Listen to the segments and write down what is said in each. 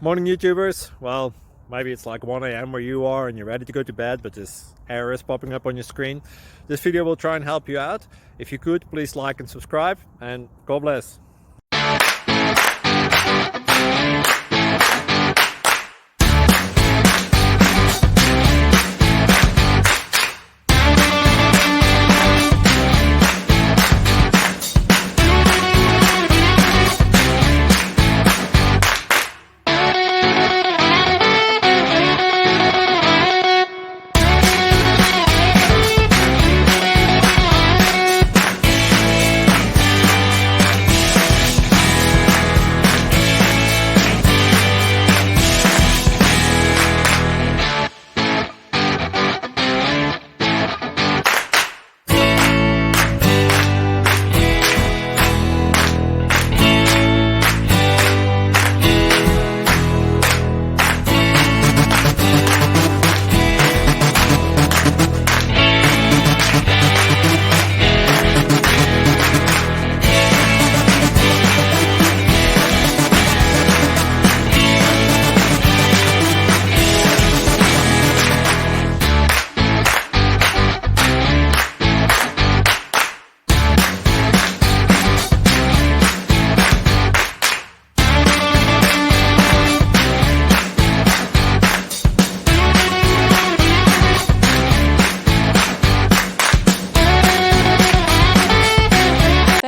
Morning YouTubers. Well, maybe it's like 1 a.m. where you are and you're ready to go to bed, but this error is popping up on your screen. This video will try and help you out. If you could, please like and subscribe, and God bless.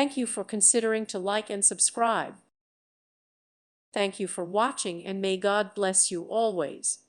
Thank you for considering to like and subscribe. Thank you for watching, and may God bless you always.